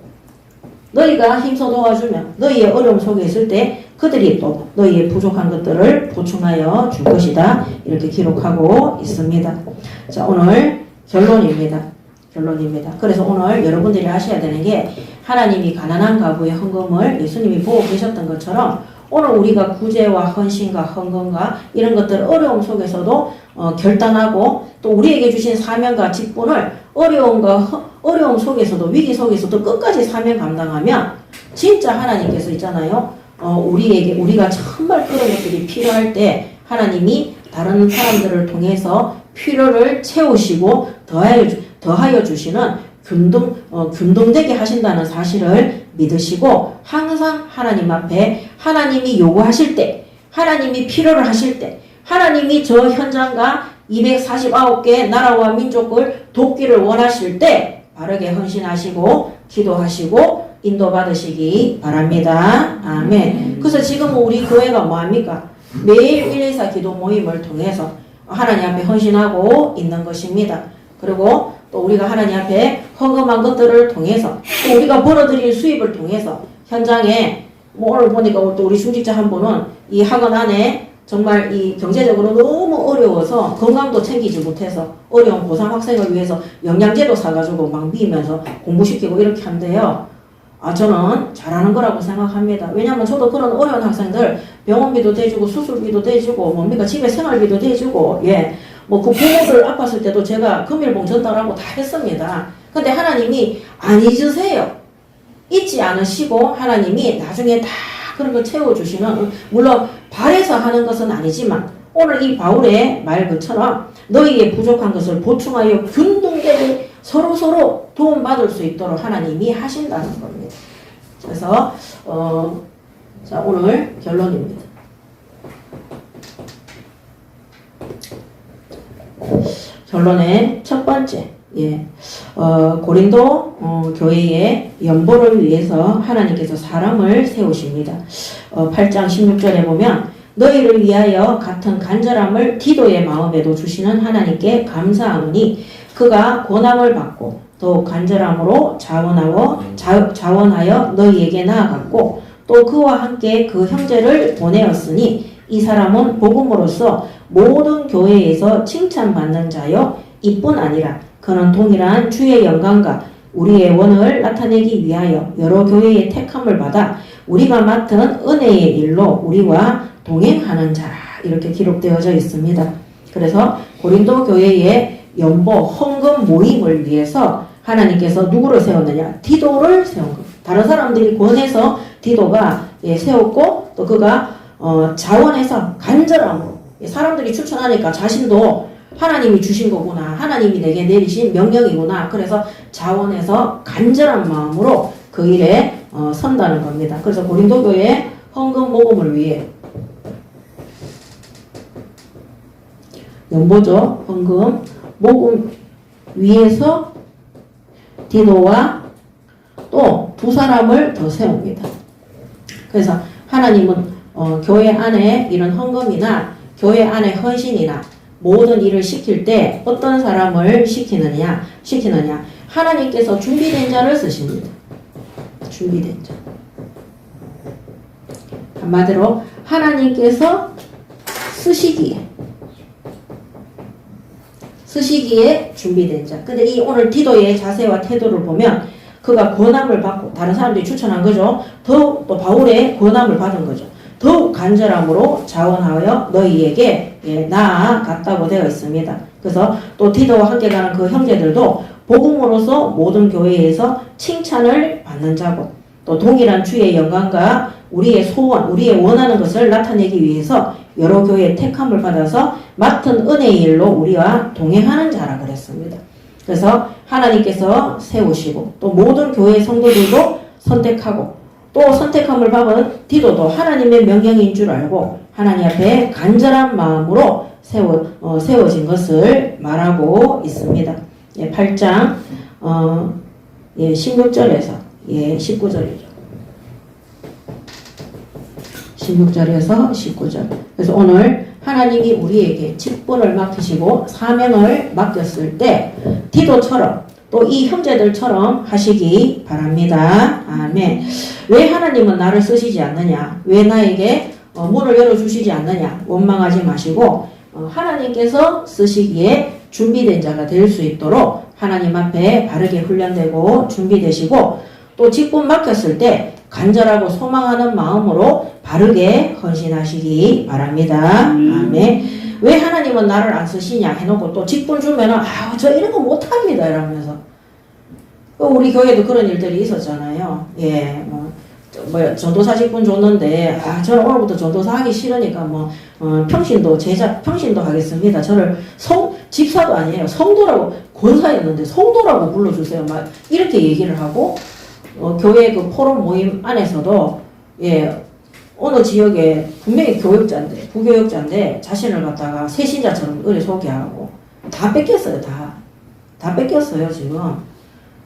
너희가 힘써 도와주면 너희의 어려움 속에 있을 때 그들이 또 너희의 부족한 것들을 보충하여 줄 것이다. 이렇게 기록하고 있습니다. 자, 오늘 결론입니다. 그래서 오늘 여러분들이 하셔야 되는 게 하나님이 가난한 가구의 헌금을 예수님이 보고 계셨던 것처럼 오늘 우리가 구제와 헌신과 헌금과 이런 것들 어려움 속에서도 결단하고 또 우리에게 주신 사명과 직분을 어려움 속에서도 위기 속에서도 끝까지 사명 감당하면 진짜 하나님께서 있잖아요. 우리가 정말 그런 것들이 필요할 때 하나님이 다른 사람들을 통해서 필요를 채우시고 더하여 주시는 균등되게 하신다는 사실을 믿으시고 항상 하나님 앞에 하나님이 요구하실 때 하나님이 필요를 하실 때 하나님이 저 현장과 249개 나라와 민족을 돕기를 원하실 때 바르게 헌신하시고 기도하시고 인도받으시기 바랍니다. 아멘. 그래서 지금 우리 교회가 뭐합니까? 매일 124 기도 모임을 통해서 하나님 앞에 헌신하고 있는 것입니다. 그리고 또 우리가 하나님 앞에 헌금한 것들을 통해서 또 우리가 벌어들일 수입을 통해서 현장에 오늘 보니까 또 우리 중직자 한 분은 이 학원 안에 정말 이 경제적으로 너무 어려워서 건강도 챙기지 못해서 어려운 고3 학생을 위해서 영양제도 사가지고 막 미면서 공부시키고 이렇게 한대요. 저는 잘하는 거라고 생각합니다. 왜냐하면 저도 그런 어려운 학생들 병원비도 대주고 수술비도 대주고 뭡니까 집에 생활비도 대주고 그 부모들 아팠을 때도 제가 금일봉 전달하고 다 했습니다. 근데 하나님이 안 잊으세요. 잊지 않으시고 하나님이 나중에 다 그런 걸 채워주시는 물론 발에서 하는 것은 아니지만 오늘 이 바울의 말 그처럼 너희의 부족한 것을 보충하여 균등되게 서로서로 도움받을 수 있도록 하나님이 하신다는 겁니다. 그래서 자 오늘 결론입니다. 결론의 첫 번째 고린도 교회의 연보를 위해서 하나님께서 사람을 세우십니다. 8장 16절에 보면 너희를 위하여 같은 간절함을 디도의 마음에도 주시는 하나님께 감사하노니 그가 고난을 받고 또 간절함으로 자원하여 너희에게 나아갔고 또 그와 함께 그 형제를 보내었으니 이 사람은 복음으로써 모든 교회에서 칭찬받는 자요 이뿐 아니라 그는 동일한 주의 영광과 우리의 원을 나타내기 위하여 여러 교회의 택함을 받아 우리가 맡은 은혜의 일로 우리와 동행하는 자라 이렇게 기록되어져 있습니다. 그래서 고린도 교회의 연보 헌금 모임을 위해서 하나님께서 누구를 세웠느냐? 디도를 세운 것. 다른 사람들이 권해서 디도가 세웠고 또 그가 자원해서 간절함으로 사람들이 추천하니까 자신도 하나님이 주신 거구나. 하나님이 내게 내리신 명령이구나. 그래서 자원해서 간절한 마음으로 그 일에 선다는 겁니다. 그래서 고린도 교회에 헌금 모금을 위해 연보죠. 헌금 모금 위해서 디도와 또 두 사람을 더 세웁니다. 그래서 하나님은 교회 안에 이런 헌금이나 교회 안에 헌신이나 모든 일을 시킬 때 어떤 사람을 시키느냐 하나님께서 준비된 자를 쓰십니다. 준비된 자. 한마디로 하나님께서 쓰시기에 준비된 자. 근데 이 오늘 디도의 자세와 태도를 보면 그가 권함을 받고 다른 사람들이 추천한 거죠. 더욱 또 바울의 권함을 받은 거죠. 더욱 간절함으로 자원하여 너희에게 나아갔다고 되어 있습니다. 그래서 또 디도와 함께 가는 그 형제들도 복음으로서 모든 교회에서 칭찬을 받는 자고 또 동일한 주의 영광과 우리의 소원, 우리의 원하는 것을 나타내기 위해서 여러 교회의 택함을 받아서 맡은 은혜의 일로 우리와 동행하는 자라 그랬습니다. 그래서 하나님께서 세우시고 또 모든 교회 성도들도 선택하고 또 선택함을 받은 디도도 하나님의 명령인 줄 알고 하나님 앞에 간절한 마음으로 세워진 것을 말하고 있습니다. 8장 16절에서 19절이죠. 16절에서 19절. 그래서 오늘 하나님이 우리에게 직분을 맡기시고 사명을 맡겼을 때 디도처럼 또 이 형제들처럼 하시기 바랍니다. 아멘. 왜 하나님은 나를 쓰시지 않느냐? 왜 나에게 문을 열어주시지 않느냐? 원망하지 마시고 하나님께서 쓰시기에 준비된 자가 될 수 있도록 하나님 앞에 바르게 훈련되고 준비되시고 또 직분 맡겼을 때 간절하고 소망하는 마음으로 바르게 헌신하시기 바랍니다. 아멘. 왜 하나님은 나를 안 쓰시냐 해놓고 또 직분 주면은 저 이런 거 못합니다 이러면서 우리 교회도 그런 일들이 있었잖아요. 전도사 직분 줬는데 저는 오늘부터 전도사 하기 싫으니까 평신도 하겠습니다. 저를 집사도 아니에요. 성도라고 권사였는데 성도라고 불러주세요. 막 이렇게 얘기를 하고 교회 그 포럼 모임 안에서도 어느 지역에 분명히 교역자인데 부교역자인데 자신을 갖다가 새신자처럼 의뢰 소개하고 다 뺏겼어요. 다 뺏겼어요. 지금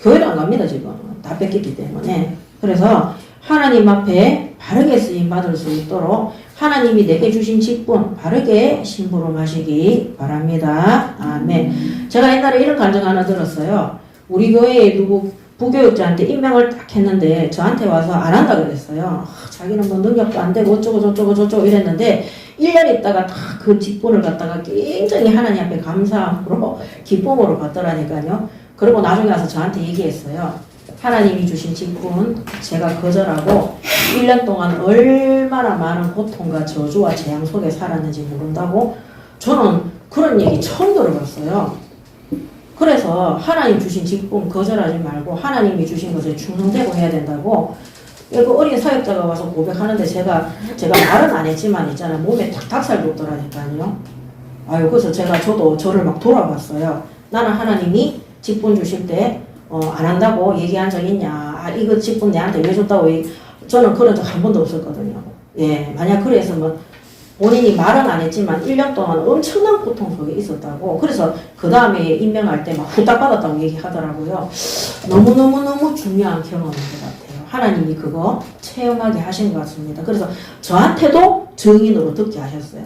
교회도 안 갑니다. 지금 다 뺏겼기 때문에. 그래서 하나님 앞에 바르게 쓰임 받을 수 있도록 하나님이 내게 주신 직분 바르게 심부름하시기 바랍니다. 아멘. 제가 옛날에 이런 간증 하나 들었어요. 우리 교회에 누구 부교육자한테 임명을 딱 했는데 저한테 와서 안 한다 그랬어요. 자기는 뭐 능력도 안 되고 어쩌고 이랬는데 1년 있다가 딱 그 직분을 갖다가 굉장히 하나님 앞에 감사함으로 기쁨으로 받더라니까요. 그리고 나중에 와서 저한테 얘기했어요. 하나님이 주신 직분 제가 거절하고 1년 동안 얼마나 많은 고통과 저주와 재앙 속에 살았는지 모른다고 저는 그런 얘기 처음 들어봤어요. 그래서 하나님 주신 직분 거절하지 말고 하나님이 주신 것에 충성되고 해야 된다고 그 어린 사역자가 와서 고백하는데 제가 말은 안 했지만 있잖아요. 몸에 탁 닭살 돋더라니까요. 그래서 저도 저를 막 돌아봤어요. 나는 하나님이 직분 주실 때 안 한다고 얘기한 적 있냐? 이거 직분 내한테 왜 줬다고 저는 그런 적 한 번도 없었거든요. 만약 그래서 본인이 말은 안 했지만 1년 동안 엄청난 고통 속에 있었다고. 그래서 그 다음에 임명할 때 막 후딱 받았다고 얘기하더라고요. 너무너무 중요한 경험인 것 같아요. 하나님이 그거 체험하게 하신 것 같습니다. 그래서 저한테도 증인으로 듣게 하셨어요.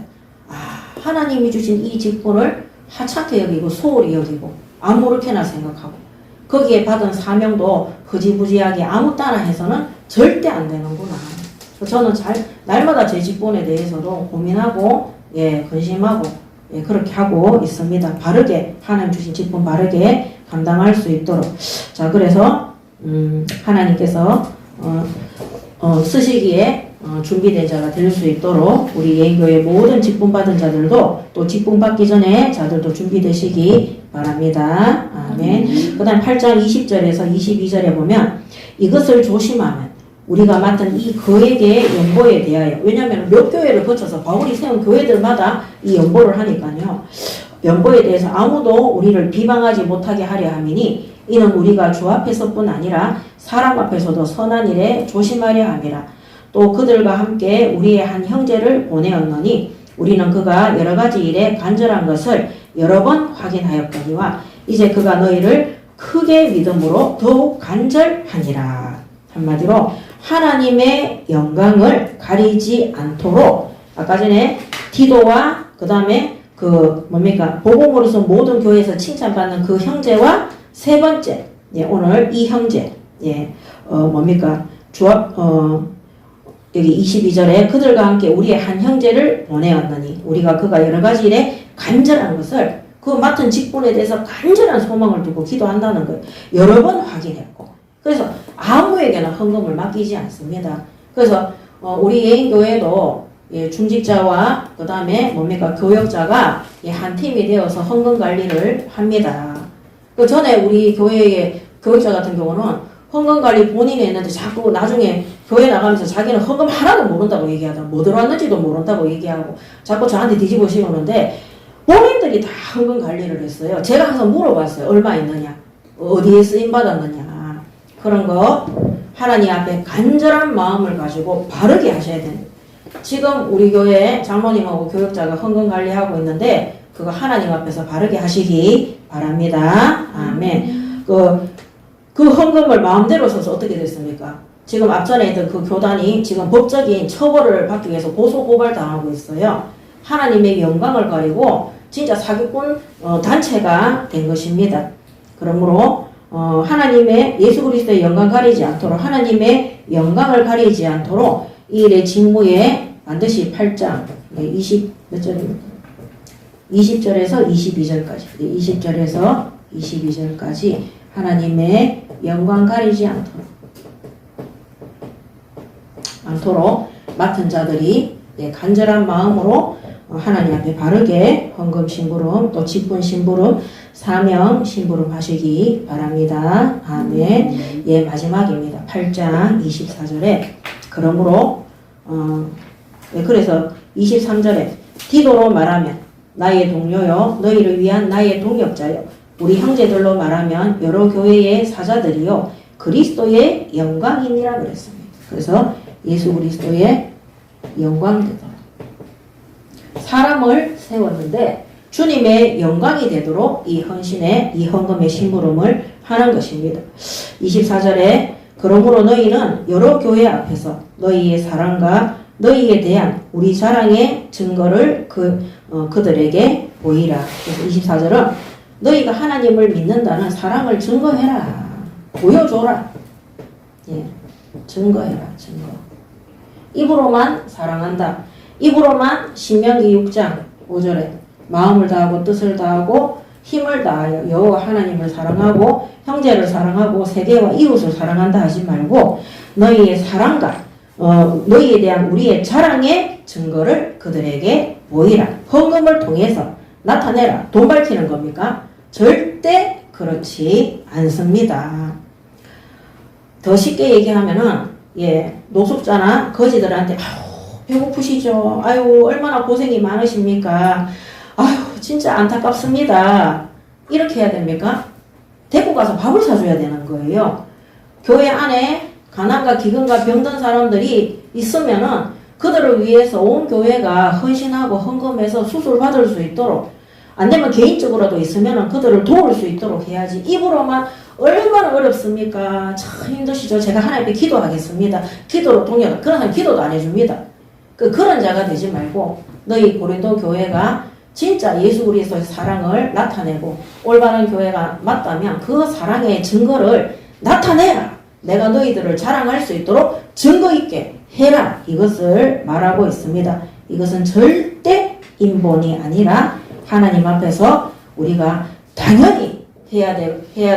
하나님이 주신 이 직분을 하찮게 여기고 소홀히 여기고 아무렇게나 생각하고 거기에 받은 사명도 흐지부지하게 아무 따라 해서는 절대 안 되는구나. 저는 날마다 제 직분에 대해서도 고민하고 근심하고 그렇게 하고 있습니다. 바르게 하나님 주신 직분 바르게 감당할 수 있도록. 자, 그래서 하나님께서 쓰시기에 준비된 자가 될 수 있도록 우리 예인교회 모든 직분 받은 자들도 또 직분 받기 전에 자들도 준비되시기 바랍니다. 아멘. 그 다음 8장 20절에서 22절에 보면 이것을 조심하면 우리가 맡은 이 거액의 연보에 대하여, 왜냐하면 몇 교회를 거쳐서 바울이 세운 교회들마다 이 연보를 하니까요. 연보에 대해서 아무도 우리를 비방하지 못하게 하려 함이니 이는 우리가 주 앞에서뿐 아니라 사람 앞에서도 선한 일에 조심하려 함이라. 또 그들과 함께 우리의 한 형제를 보내었노니 우리는 그가 여러 가지 일에 간절한 것을 여러 번 확인하였거니와 이제 그가 너희를 크게 믿음으로 더욱 간절하니라. 한마디로 하나님의 영광을 가리지 않도록 아까 전에 디도와 그 다음에 그 뭡니까 복음으로서 모든 교회에서 칭찬받는 그 형제와 세 번째 오늘 이 형제 뭡니까 여기 22절에 그들과 함께 우리의 한 형제를 보내었느니 우리가 그가 여러 가지 일에 간절한 것을 그 맡은 직분에 대해서 간절한 소망을 두고 기도한다는 거예요. 여러 번 확인했고 그래서 아무에게나 헌금을 맡기지 않습니다. 그래서 우리 예인교회도 중직자와 그 다음에 교역자가 한 팀이 되어서 헌금 관리를 합니다. 그 전에 우리 교회의 교역자 같은 경우는 헌금 관리 본인이 했는데 자꾸 나중에 교회 나가면서 자기는 헌금 하나도 모른다고 얘기하다 뭐 들어왔는지도 모른다고 얘기하고 자꾸 저한테 뒤집어 씌우는데 본인들이 다 헌금 관리를 했어요. 제가 항상 물어봤어요. 얼마 있느냐 어디에 쓰임받았느냐 그런 거 하나님 앞에 간절한 마음을 가지고 바르게 하셔야 됩니다. 지금 우리 교회 장로님하고 교역자가 헌금 관리하고 있는데 그거 하나님 앞에서 바르게 하시기 바랍니다. 아멘. 그 헌금을 마음대로 써서 어떻게 됐습니까? 지금 앞전에 있던 그 교단이 지금 법적인 처벌을 받기 위해서 고소고발 당하고 있어요. 하나님의 영광을 가리고 진짜 사기꾼 단체가 된 것입니다. 그러므로 하나님의 예수 그리스도의 영광 가리지 않도록 하나님의 영광을 가리지 않도록 이 일의 직무에 반드시 8장 20몇 절입니까? 20절에서 22절까지 20절에서 22절까지 하나님의 영광 가리지 않도록 맡은 자들이 간절한 마음으로 하나님 앞에 바르게 헌금 심부름 또 직분 심부름 사명 심부름 하시기 바랍니다. 아멘. 마지막입니다. 8장 24절에 그러므로 그래서 23절에 디도로 말하면 나의 동료요 너희를 위한 나의 동역자요 우리 형제들로 말하면 여러 교회의 사자들이요 그리스도의 영광이니라 그랬습니다. 그래서 예수 그리스도의 영광되도록 사람을 세웠는데 주님의 영광이 되도록 이 헌신의 이 헌금의 심부름을 하는 것입니다. 24절에 그러므로 너희는 여러 교회 앞에서 너희의 사랑과 너희에 대한 우리 자랑의 증거를 그들에게 보이라. 그래서 24절은 너희가 하나님을 믿는다는 사랑을 증거해라. 보여줘라. 증거해라. 증거. 입으로만 사랑한다. 입으로만 신명기 6장 5절에 마음을 다하고 뜻을 다하고 힘을 다하여 여호와 하나님을 사랑하고 형제를 사랑하고 세계와 이웃을 사랑한다 하지 말고 너희의 사랑과 너희에 대한 우리의 자랑의 증거를 그들에게 보이라. 헌금을 통해서 나타내라. 돈 밝히는 겁니까? 절대 그렇지 않습니다. 더 쉽게 얘기하면은 노숙자나 거지들한테 아유 배고프시죠? 아유 얼마나 고생이 많으십니까? 아유 진짜 안타깝습니다. 이렇게 해야 됩니까? 데리고 가서 밥을 사줘야 되는 거예요. 교회 안에 가난과 기근과 병든 사람들이 있으면은 그들을 위해서 온 교회가 헌신하고 헌금해서 수술 받을 수 있도록 안 되면 개인적으로도 있으면은 그들을 도울 수 있도록 해야지. 입으로만 얼마나 어렵습니까? 참 힘드시죠? 제가 하나님께 기도하겠습니다. 기도로 동의하다. 그런 사람 기도도 안 해줍니다. 그런 자가 되지 말고 너희 고린도 교회가 진짜 예수 그리스도의 사랑을 나타내고 올바른 교회가 맞다면 그 사랑의 증거를 나타내라. 내가 너희들을 자랑할 수 있도록 증거 있게 해라. 이것을 말하고 있습니다. 이것은 절대 인본이 아니라 하나님 앞에서 우리가 당연히 해야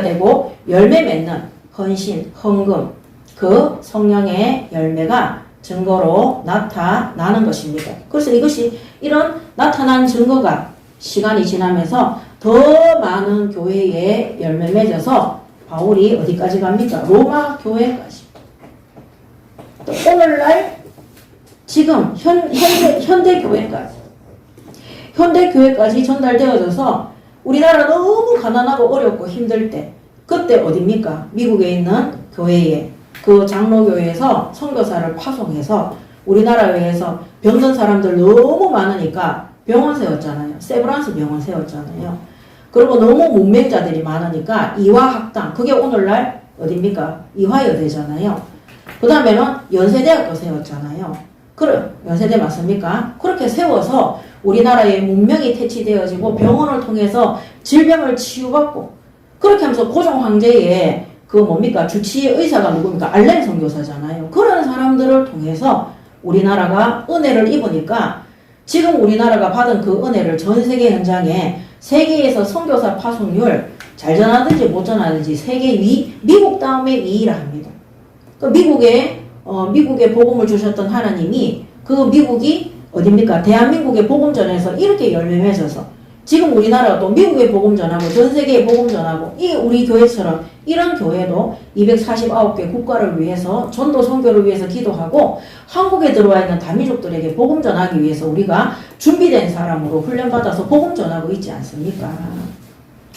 되고 열매 맺는 헌신, 헌금, 그 성령의 열매가 증거로 나타나는 것입니다. 그래서 이런 나타난 증거가 시간이 지나면서 더 많은 교회에 열매 맺어서 바울이 어디까지 갑니까? 로마 교회까지. 또 오늘날 지금 현대 교회까지. 현대 교회까지 전달되어져서 우리나라 너무 가난하고 어렵고 힘들 때 그때 어딥니까? 미국에 있는 교회에 그 장로교회에서 선교사를 파송해서 우리나라 교회에서 병든 사람들 너무 많으니까 병원 세웠잖아요. 세브란스 병원 세웠잖아요. 그리고 너무 문맹자들이 많으니까 이화학당, 그게 오늘날 어딥니까? 이화여대잖아요. 그 다음에는 연세대학교 세웠잖아요. 그래, 연세대 맞습니까? 그렇게 세워서 우리나라의 문명이 퇴치되어지고 병원을 통해서 질병을 치유받고, 그렇게 하면서 고종 황제의 그 뭡니까? 주치 의사가 누굽니까? 알렌 선교사잖아요. 그런 사람들을 통해서 우리나라가 은혜를 입으니까 지금 우리나라가 받은 그 은혜를 전 세계 현장에 세계에서 선교사 파송률 잘 전하든지 못 전하든지 세계 위, 미국 다음에 2위라 합니다. 그 미국에 복음을 주셨던 하나님이 그 미국이 어딥니까? 대한민국의 복음 전에서 이렇게 열매 맺어서 지금 우리나라가 또 미국에 복음 전하고 전 세계에 복음 전하고 이 우리 교회처럼 이런 교회도 249개 국가를 위해서 전도 선교를 위해서 기도하고 한국에 들어와 있는 다민족들에게 복음 전하기 위해서 우리가 준비된 사람으로 훈련받아서 복음 전하고 있지 않습니까?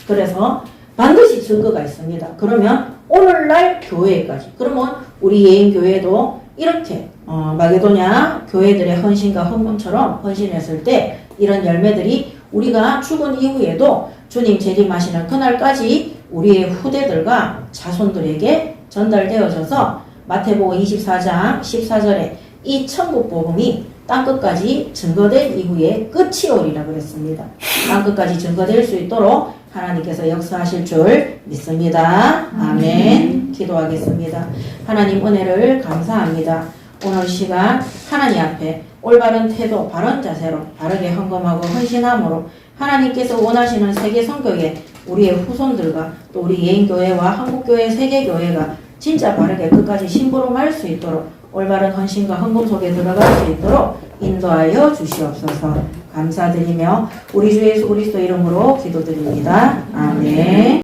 그래서 반드시 증거가 있습니다. 그러면 오늘날 교회까지, 그러면 우리 예인교회도 이렇게 마게도냐 교회들의 헌신과 헌금처럼 헌신했을 때 이런 열매들이 우리가 죽은 이후에도 주님 재림하시는 그날까지 우리의 후대들과 자손들에게 전달되어져서 마태복음 24장 14절에 이 천국 복음이 땅끝까지 증거된 이후에 끝이 오리라 그랬습니다. 땅끝까지 증거될 수 있도록 하나님께서 역사하실 줄 믿습니다. 아멘. 기도하겠습니다. 하나님 은혜를 감사합니다. 오늘 시간 하나님 앞에 올바른 태도, 바른 자세로 바르게 헌금하고 헌신함으로 하나님께서 원하시는 세계 선교에 우리의 후손들과 또 우리 예인교회와 한국교회, 세계교회가 진짜 바르게 끝까지 심부름할 수 있도록 올바른 헌신과 헌금 속에 들어갈 수 있도록 인도하여 주시옵소서. 감사드리며 우리 주 예수 그리스도 이름으로 기도드립니다. 아멘.